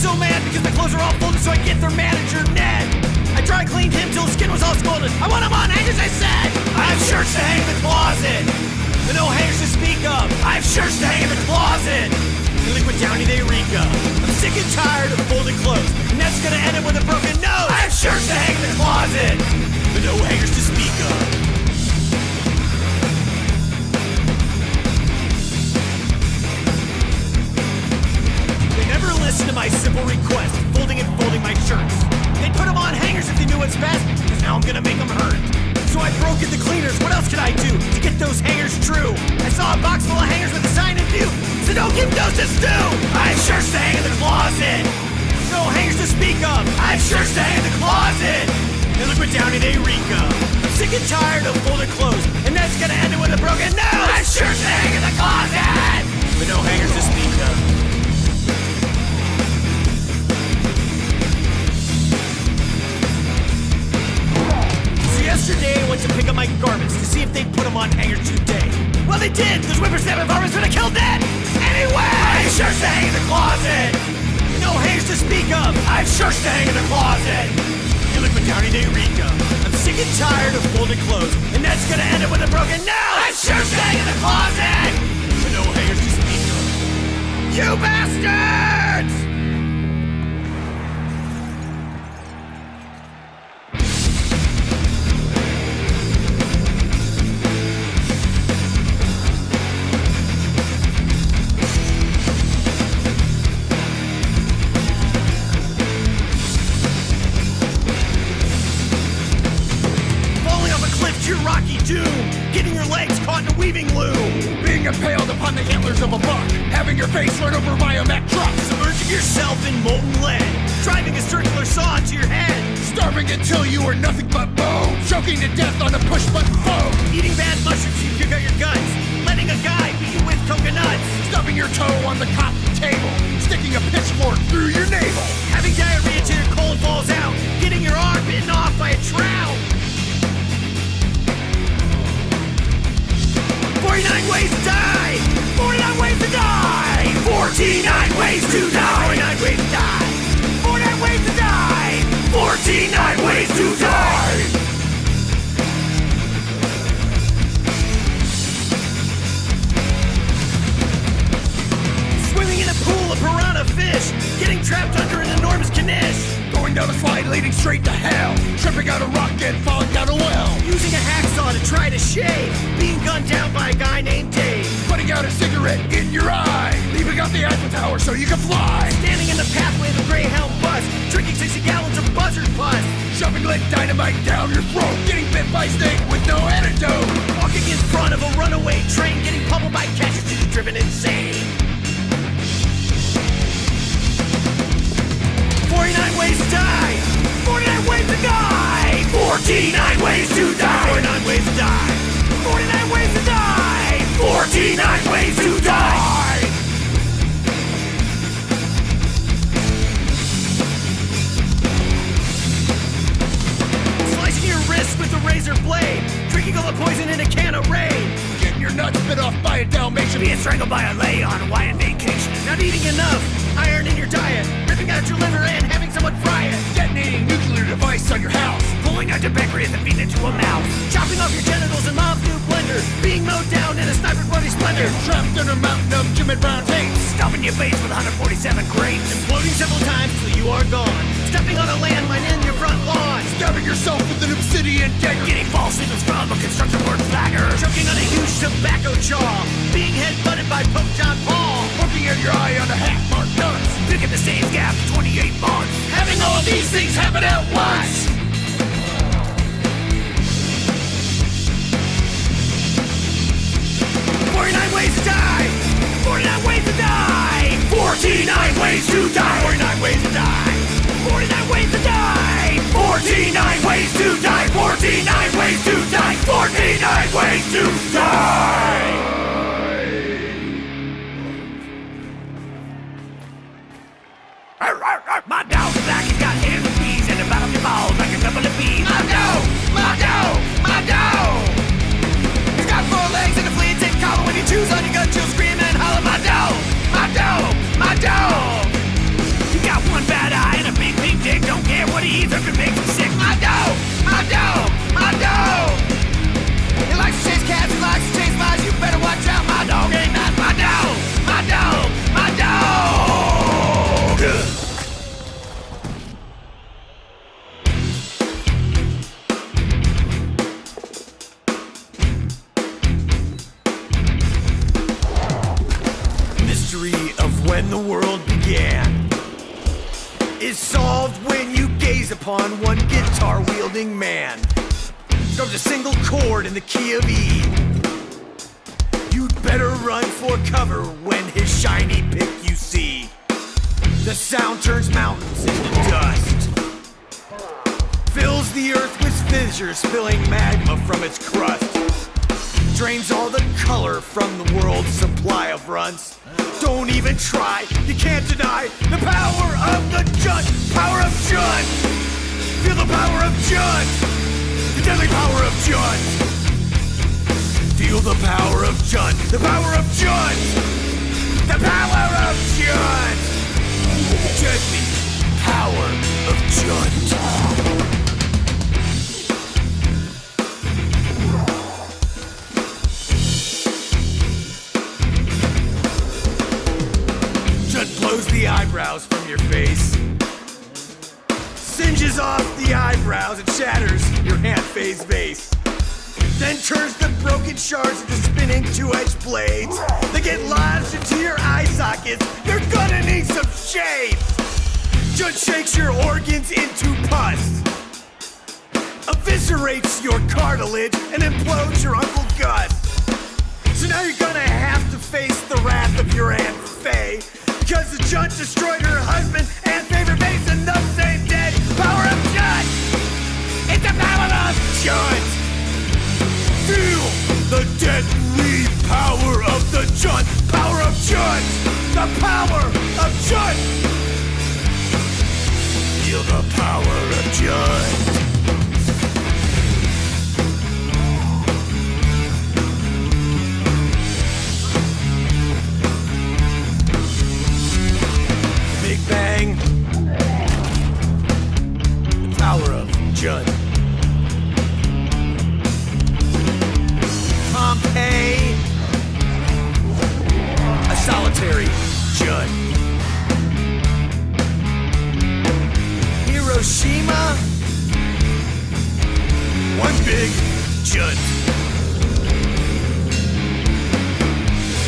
so mad because my clothes are all folded, so I get their manager, Ned. I dry cleaned him till his skin was all scalded. I want him on hangers, I said! I have shirts to hang in the closet, but no hangers to speak of. I have shirts to hang in the closet, and liquid downy they reek of. I'm sick and tired of folded clothes, and that's gonna end up with a broken nose. I have shirts to hang in the closet, but no hangers to speak of. They never listened to my simple request, folding and folding my shirts. They'd put them on hangers if they knew what's best, because now I'm gonna make them hurt. So I broke at the cleaners. What else could I do to get those hangers true? I saw a box full of hangers with a sign in view, so don't give those to stew. I have shirts to hang in the closet, no hangers to speak of. I have shirts to hang in the closet, and look what downy they reek of. I'm sick and tired of folded clothes, and that's gonna end it with a broken nose. I have shirts to hang in the closet, but no hangers to speak of. Yesterday I went to pick up my garments to see if they'd put them on hangers today. Well, they did! Those whippersnapper varmints would have killed that! Anyway! I have shirts to hang in the closet! No hangers to speak of! I have shirts to hang in the closet! You look what downy they reek of. I'm sick and tired of folded clothes, and that's gonna end up with a broken nose! I have shirts to hang in the closet! But no hangers to speak of. You bastards! Your rocky doom, getting your legs caught in a weaving loom, being impaled upon the antlers of a buck, having your face run over by a Mack truck, submerging yourself in molten lead, driving a circular saw into your head, starving until you are nothing but bone, choking to death on a push-button phone, eating bad mushrooms so you puke out your guts, letting a guy beat you with coconuts, stubbing your toe on the coffee table, sticking a pitchfork through your navel, having diarrhea till your colon falls out, getting your arm bitten off by a trout. 49 ways to die! 49 ways to die! 49 ways to die! 49 ways to die! 49 ways to die! 49 ways to die! Swimming in a pool of piranha fish, getting trapped under an enormous knish, going down a slide leading straight to hell, tripping out a rock and falling down a well, using a hacksaw to try to shave, being gunned down by a guy named Dave, putting out a cigarette in your eye, leaving out the Eiffel Tower so you can fly, standing in the pathway of a Greyhound bus, drinking 60 gallons of buzzard pus, shoving lead dynamite down your throat, getting bit by snake with no antidote, walking in front of a runaway train, getting pummeled by catchers till you're driven insane. 49 ways to die! 49 ways to die! 49 ways to die! 49 ways to die! 49 ways to die! 49 ways to die! Slicing your wrist with a razor blade, drinking all the poison in a can of rain, getting your nuts bit off by a Dalmatian, being strangled by a lay on a Hawaiian vacation, not eating enough iron in your diet, ripping out your liver and having someone fry it, detonating nuclear device on your house, pulling out your pancreas and feeding it to a mouse, chopping off your genitals in mom's new blender, being mowed down in a sniper bloody splendor, trapped in a mountain of Jim and Brown tapes, stomping your face with 147 crates, imploding several times till you are gone, stepping on a landmine in your front lawn, stabbing yourself with an obsidian dagger, getting false signals from a construction work flagger, choking on a huge tobacco chaw, being headbutted by Pope John Paul, poking at your eye on a half-marked nuts, picking the same gap for 28 months, having all of these things happen at once. 49 ways to die! 49 ways to die! 49 ways to die! 49 ways to die! 49 ways to die! 49 ways to die! 49 ways to die! 49 ways to die! My dog's black, he's got hands and knees, and about your balls like a couple of bees. My dog! My dog! My dog! He's got 4 legs and a flea and tick collar. When you choose on your gut, you'll scream and holler. My dog! My dog! My dog! He got 1 when the world began is solved when you gaze upon one guitar-wielding man. Strums a single chord in the key of E. You'd better run for cover when his shiny pick you see. The sound turns mountains into dust, fills the earth with fissures, spilling magma from its crust, drains all the color from the world's supply of runts. Don't even try, you can't deny the power of the Jund. Power of Jund. Feel the power of Jund. The deadly power of Jund. Feel the power of Jund. The power of Jund. The power of Jund. Deadly power of Jund. Blows the eyebrows from your face, singes off the eyebrows and shatters your hand-phase vase, then turns the broken shards into spinning two-edged blades that get lodged into your eye sockets. You're gonna need some shade. Jund shakes your organs into pus, eviscerates your cartilage, and implodes your Uncle Gus. So now you're gonna have to face the wrath of your Aunt Faye, because the Jund destroyed her husband and favorite base in the same day. Power of Jund! It's the power of Jund! Feel the deadly power of the Jund! Power of Jund! The power of Jund! Feel the power of Jund! Bang. The power of Jund. Pompeii. A solitary Jund. Hiroshima. One big Jund.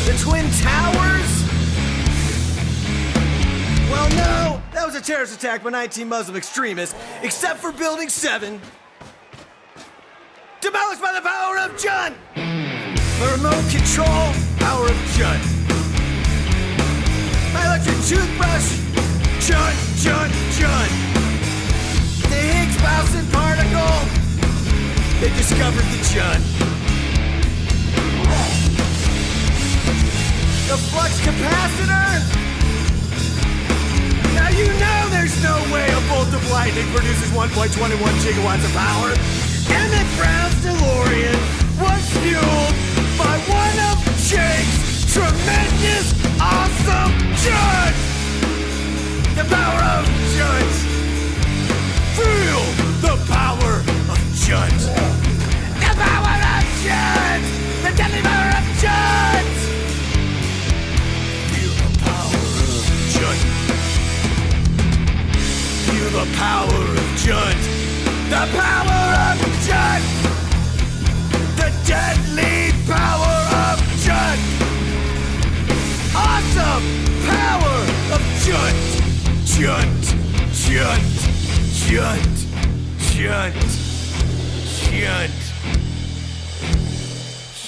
The Twin Towers. Well, no, that was a terrorist attack by 19 Muslim extremists, except for Building 7. Demolished by the power of Jund! The remote control, power of Jund. My electric toothbrush, Jund, Jund, Jund. The Higgs boson particle, they discovered the Jund. The flux capacitor. Now you know there's no way a bolt of lightning produces 1.21 gigawatts of power. Emmett Brown's DeLorean was fueled by one of Jake's tremendous, awesome Jund! The power of Jund! Feel the power of Jund! The power of Jund! The deadly power of Jund! Feel the power of Jund! Feel the power of Jund! The power of Jund! The deadly power of Jund! Awesome power of Jund! Jund! Jund! Jund! Jund! Jund!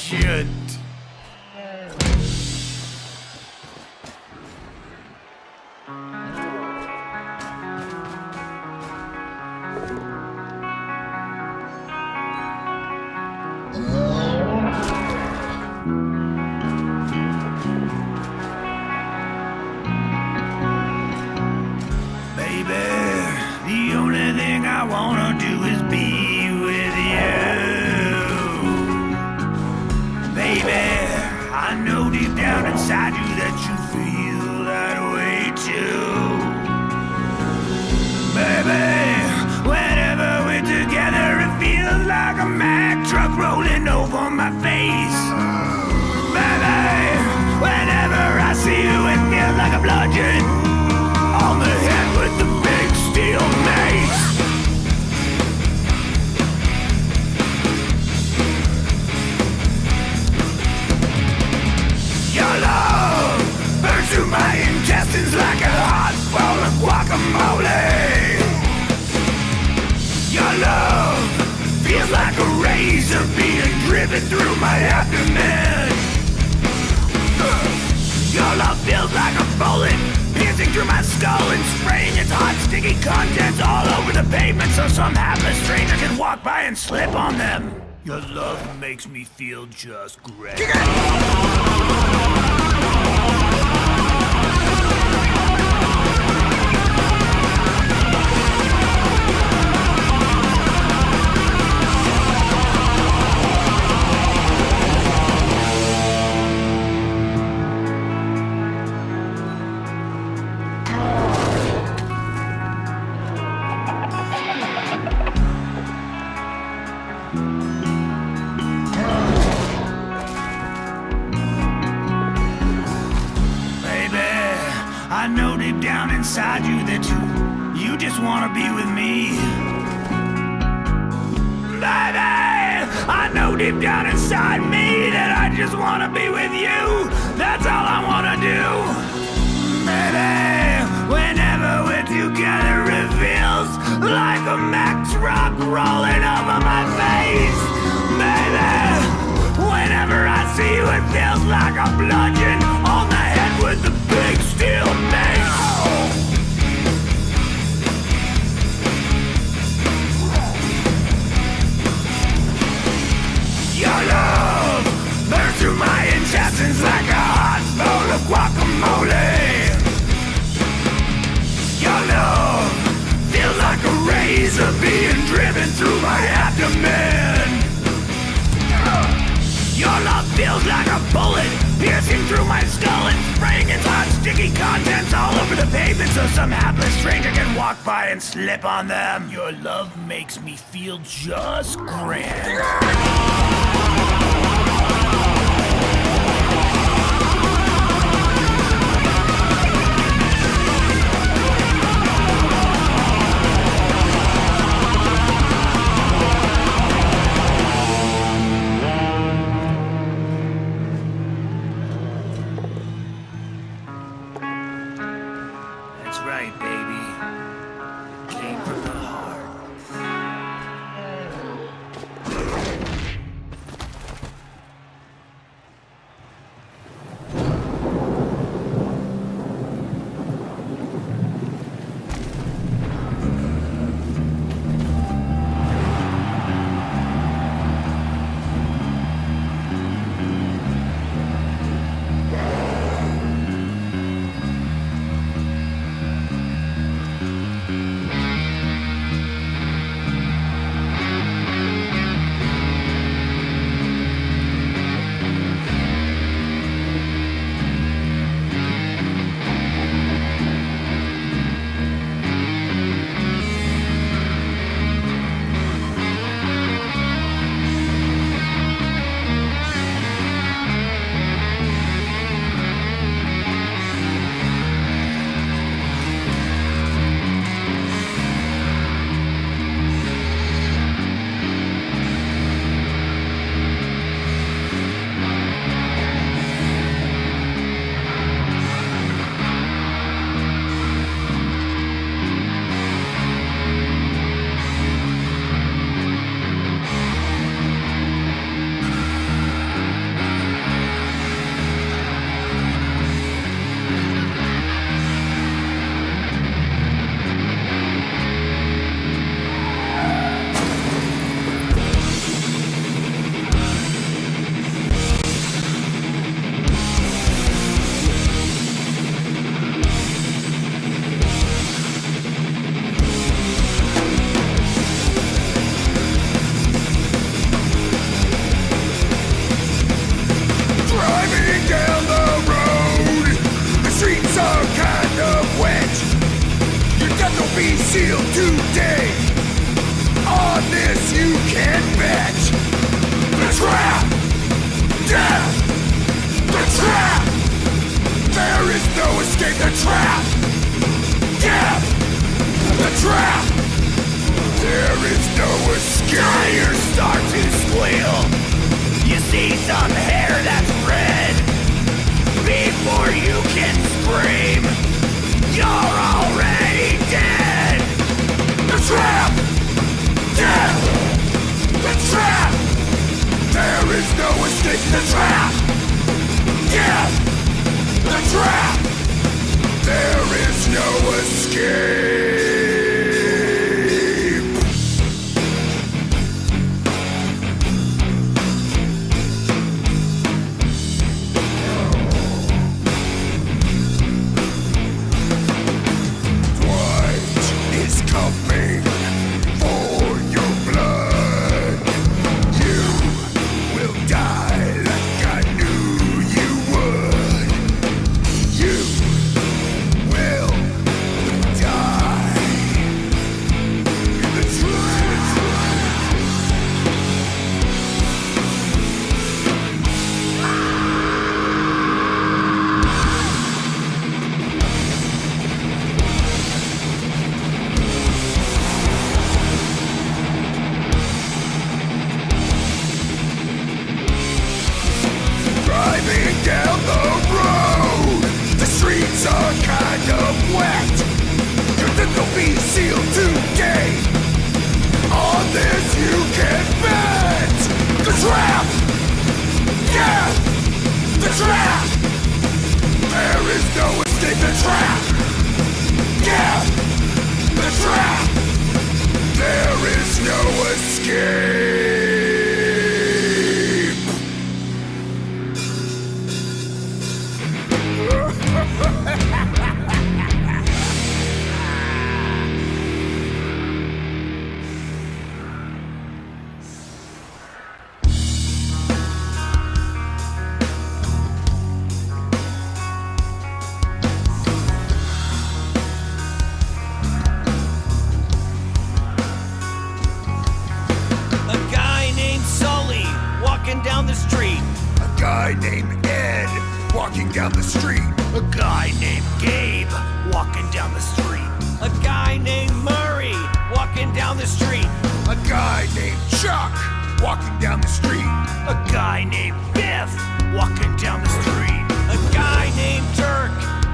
Jund! I wanna do is be with you. Baby, I know deep down inside you that you feel that way too. Baby, whenever we're together it feels like a Mack truck rolling over my face. Baby, whenever I see you it feels like a bludgeon on the head with the big steel mace. Your love burns through my intestines. intestines like a hot bowl of guacamole. Your love feels like a razor being driven through my abdomen. Your love feels like a bullet piercing through my skull and spraying its hot, sticky contents all over the pavement so some hapless stranger can walk by and slip on them. Your love makes me feel just great. I know deep down inside you that you just wanna be with me. Baby, I know deep down inside me that I just wanna be with you. That's all I wanna do. Baby, whenever we're together it feels like a Mack truck rolling over my face. Baby, whenever I see you it feels like a bludgeon on the head with the big steel mace. Your love burns through my intestines like a hot bowl of guacamole. Your love feels like a razor being driven through my abdomen. Your love feels like a bullet piercing through my skull and spraying its hot, sticky contents all over the pavement so some hapless stranger can walk by and slip on them. Your love makes me feel just grand. That's right, baby. Came from the heart. be sealed today. On this you can bet. The trap! Death! The trap! There is no escape. The trap! Death! The trap! There is no escape. Tires start to squeal. You see some hair that's red. Before you can scream, You're already dead! The trap! Death! The trap! There is no escape! The trap! Death! The trap! There is no escape! Coming for your blood. You will die like I knew you would. You will die. The truth. Driving down the road, the streets are kind of wet. Your death will be sealed today. On this you can bet. The trap! Yeah! The trap! There is no escape. The trap! Yeah! The trap! There is no escape. Down the street. A guy named Ed walking down the street. A guy named Gabe walking down the street. A guy named Murray walking down the street. A guy named Chuck walking down the street. A guy named Biff walking down the street. A guy named Dirk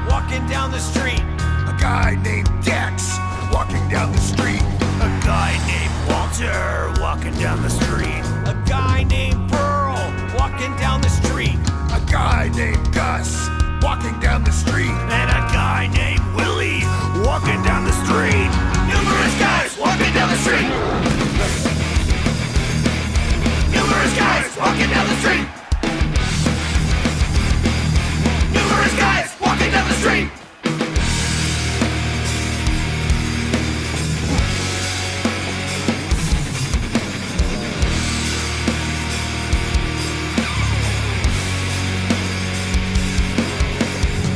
walking down the street. A guy named Dex walking down the street. A guy named Walter walking down the street. A guy named Burl walking down the street. A guy named Gus walking down the street. And a guy named Willie walking down the street. Numerous guys walking down the street. Numerous guys walking down the street. Numerous guys walking down the street.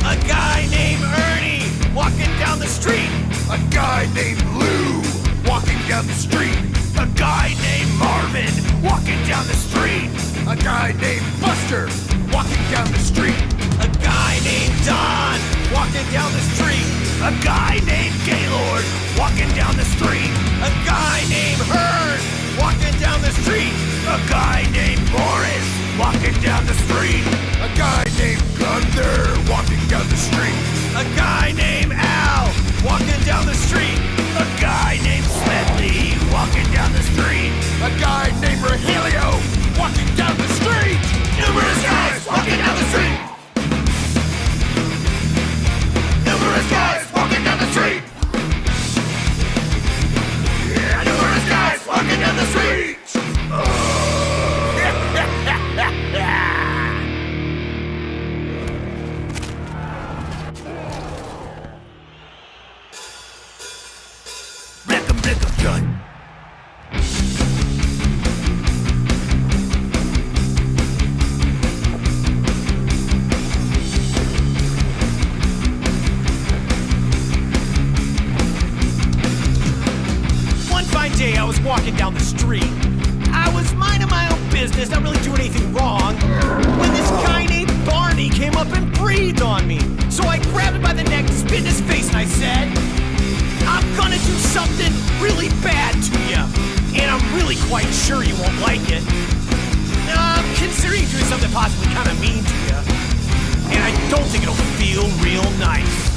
A guy named Ernie walking down the street. A guy named Lou walking down the street. A guy named Marvin walking down the street. A guy named Buster walking down the street. A guy named Don walking down the street. A guy named Gaylord walking down the street. A guy named Hearn walking down the street. A guy named Boris walking down the street. A guy named Gunther walking down the street. A guy named Al walking down the street. A guy named Smedley walking down the street. A guy named Rogelio walking down the street. Numerous guys walking down the street. Numerous guys walking down the street. Yeah, numerous guys walking down the street. Blick 'em, gun. One fine day I was walking down the street. I was minding my own business, not really doing anything wrong, when this guy named Barney came up and breathed on me. So I grabbed him by the neck, spit in his face, and I said, I'm gonna do something really bad to you, and I'm really quite sure you won't like it. I'm considering doing something possibly kind of mean to you, and I don't think it'll feel real nice.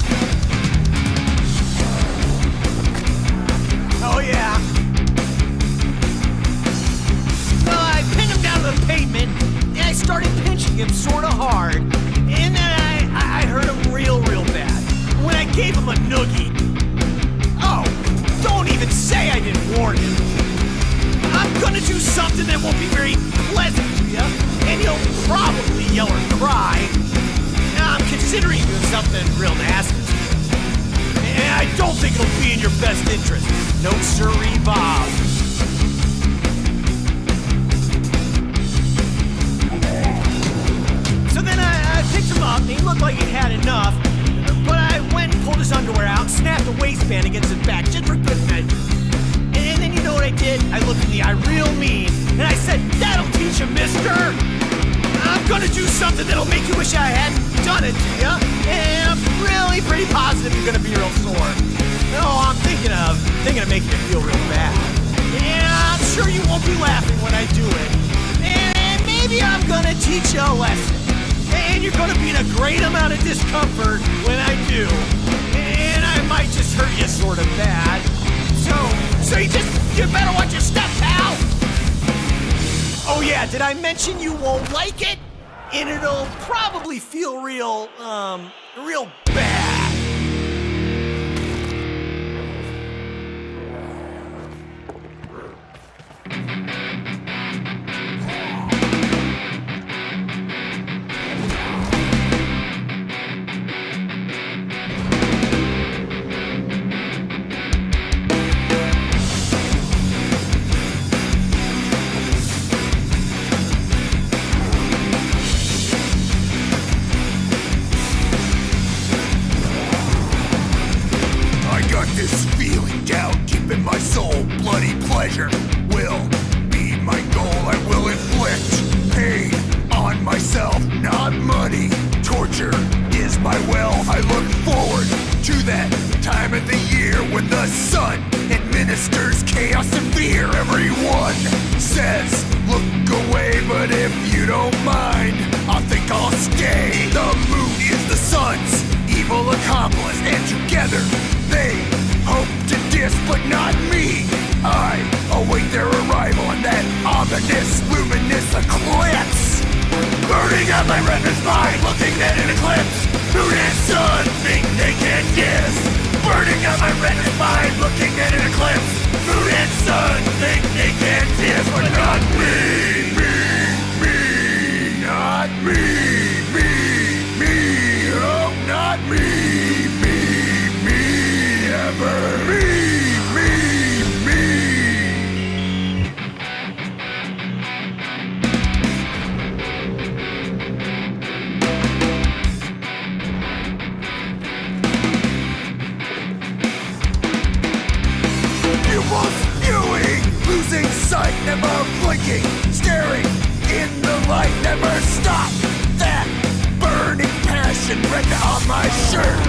considering doing something real nasty. And I don't think it'll be in your best interest. No siree, Bob. So then I picked him up, and he looked like he'd had enough. But I went and pulled his underwear out, snapped the waistband against his back, just for good measure. And then you know what I did? I looked in the eye real mean, and I said, "That'll teach you, mister! I'm gonna do something that'll make you wish I hadn't done it to you, and I'm really pretty positive you're gonna be real sore. No, I'm thinking of making you feel real bad. And I'm sure you won't be laughing when I do it. And maybe I'm gonna teach you a lesson. And you're gonna be in a great amount of discomfort when I do. And I might just hurt you sort of bad. So you better watch your step, pal! Oh yeah, did I mention you won't like it? And it'll probably feel real bad. This feeling down deep in my soul, bloody pleasure will be my goal. I will inflict pain on myself, not money. Torture is my will. I look forward to that time of the year when the sun administers chaos and fear. Everyone says, look away, but if you don't mind, I think I'll stay. The moon is the sun's evil accomplice, and together they hope to diss, but not me. I await their arrival in that ominous, luminous eclipse. Burning up my retinas, mind, looking at an eclipse. Moon and sun think they can diss. Burning up my retinas, mind, looking at an eclipse. Moon and sun think they can diss, but not me, not me, oh, not me. Losing sight, never blinking, staring in the light, never stop. That burning passion, red on my shirt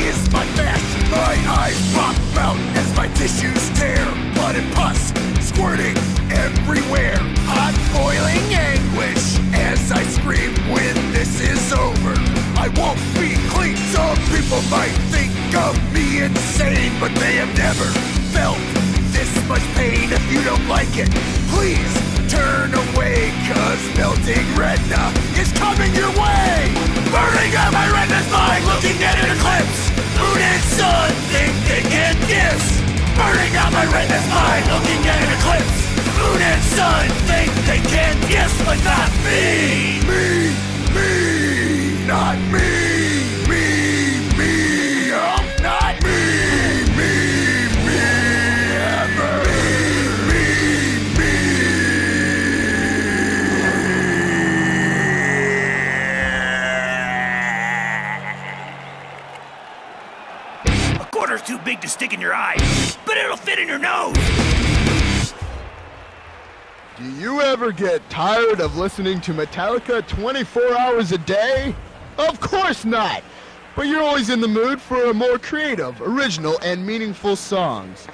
is my fashion. My eyes pop out as my tissues tear, blood and pus squirting everywhere. Hot boiling anguish as I scream when this is over. I won't be clean. Some people might think of me insane, but they have never felt this much pain. If you don't like it, please turn away, cause melting retina is coming your way. Burning up my retina's mind, looking at an eclipse. Moon and sun think they can kiss. Burning up my retina's mind, looking at an eclipse. Moon and sun think they can kiss, but not me. Not me, oh, not me, ever. A quarter's too big to stick in your eye, but it'll fit in your nose. Do you ever get tired of listening to Metallica 24 hours a day? Of course not! But you're always in the mood for a more creative, original, and meaningful songs.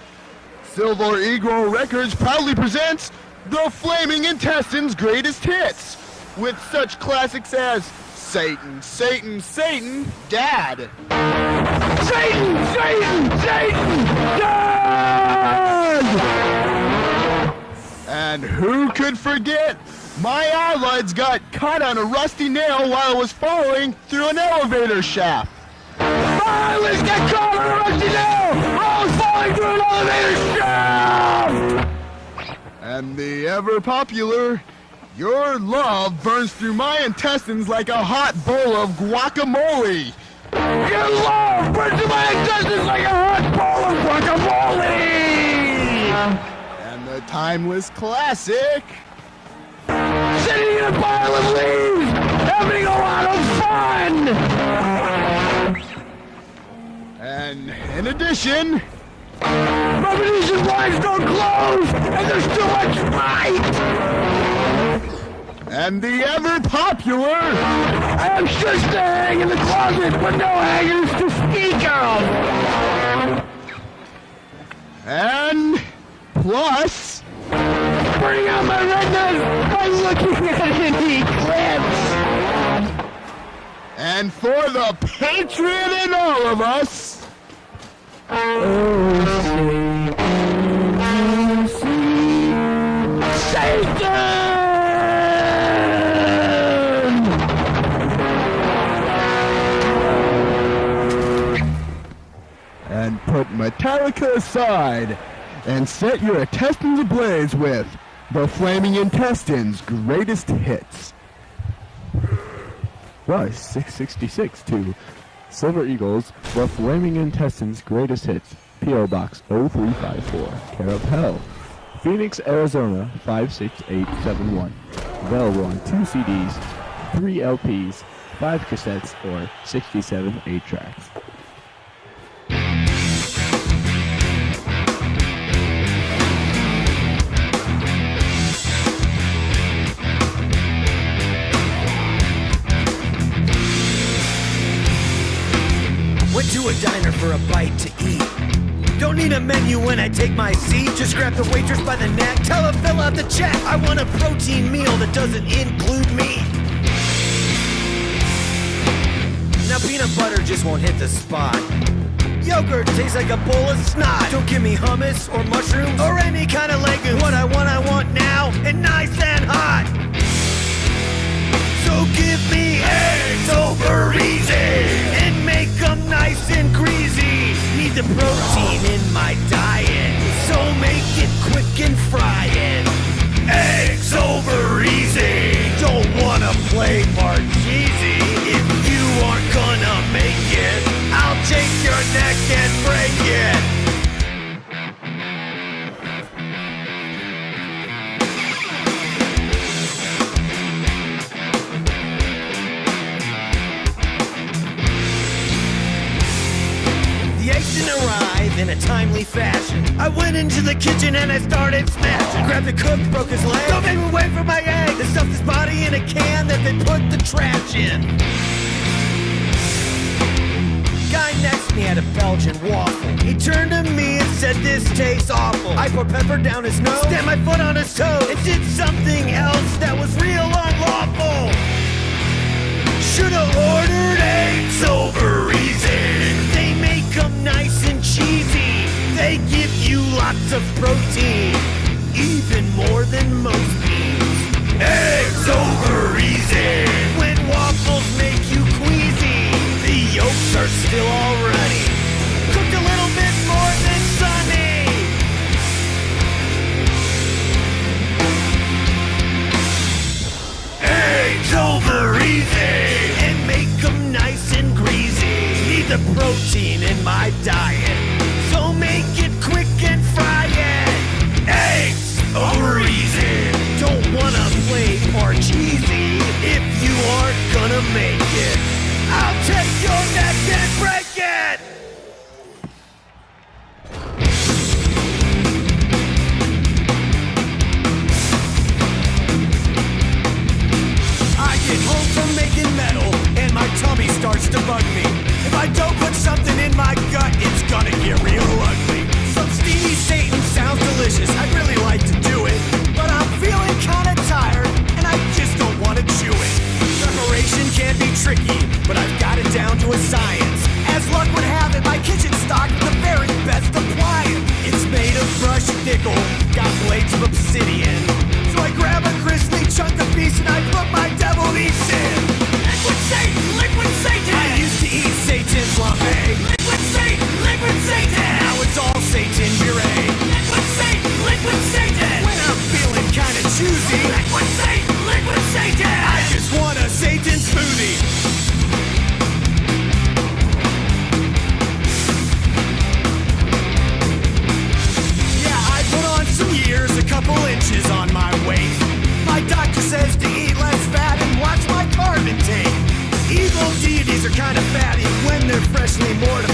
Silver Eagle Records proudly presents the Flaming Intestines' greatest hits, with such classics as Satan, Satan, Satan, Dad. Satan, Satan, Satan, Dad! And who could forget? My eyelids got caught on a rusty nail while I was falling through an elevator shaft. My eyelids got caught on a rusty nail while I was falling through an elevator shaft! And the ever-popular Your love burns through my intestines like a hot bowl of guacamole. Your love burns through my intestines like a hot bowl of guacamole! And the timeless classic. Sitting in a pile of leaves, having a lot of fun! And in addition, My Venetian blinds don't close, and there's too much light! and the ever popular. I have shirts to hang in the closet, but no hangers to speak of! And plus, Burning out my retinas by looking at an eclipse! and for the patriot in all of us, Satan! and put Metallica aside and set your intestines ablaze with the Flaming Intestines' greatest hits. Rush 666 to Silver Eagles, the Flaming Intestines' greatest hits, P.O. Box 0354, care of Hell, Phoenix, Arizona 56871. Available on 2 CDs, 3 LPs, 5 cassettes, or 67 8-tracks. Went to a diner for a bite to eat. Don't need a menu when I take my seat. Just grab the waitress by the neck, tell her fill out the check. I want a protein meal that doesn't include meat. Now peanut butter just won't hit the spot. Yogurt tastes like a bowl of snot. Don't give me hummus or mushrooms or any kind of legume. What I want now, and nice and hot. So give me eggs over easy and make them nice and greasy. Need the protein in my diet, so make it quick and fry it. Eggs over easy. Don't wanna play Parcheesi. If you aren't gonna make it, I'll take your neck and break it. Didn't arrive in a timely fashion. I went into the kitchen and I started smashing. Grabbed the cook, broke his leg. Don't make me wait for my egg. They stuffed his body in a can that they put the trash in. Guy next to me had a Belgian waffle. He turned to me and said, "This tastes awful." I poured pepper down his nose, stamped my foot on his toe, and did something else that was real unlawful. Should've ordered eggs over easy. They make them nice and cheesy. They give you lots of protein, even more than most beans. Eggs over easy. When waffles make you queasy, the yolks are still all runny. Cooked a little bit more than sunny. Eggs over easy. Nice and greasy. Need the protein in my diet, so make it quick and fry it. Eggs over easy. Don't wanna play Parcheesi. If you aren't gonna make it, I'll take your neck and break it. I get home from making metal and my tummy starts to bug me. If I don't put something in my gut, it's gonna get real ugly. Some steamy Satan sounds delicious, I'd really like to do it, but I'm feeling kinda tired, and I just don't wanna chew it. Preparation can be tricky, but I've got it down to a science. As luck would have it, my kitchen's stocked with the very best appliance. It's made of brushed nickel, got blades of obsidian. So I grab a grisly chunk of beef and I put my devil meats in. Liquid Satan! Liquid Satan! I used to eat Satan's lamé. Liquid Satan! Liquid Satan! Now it's all Satan puree. Liquid Satan! Liquid Satan! When I'm feeling kinda choosy. Liquid Satan! when they're freshly mortified.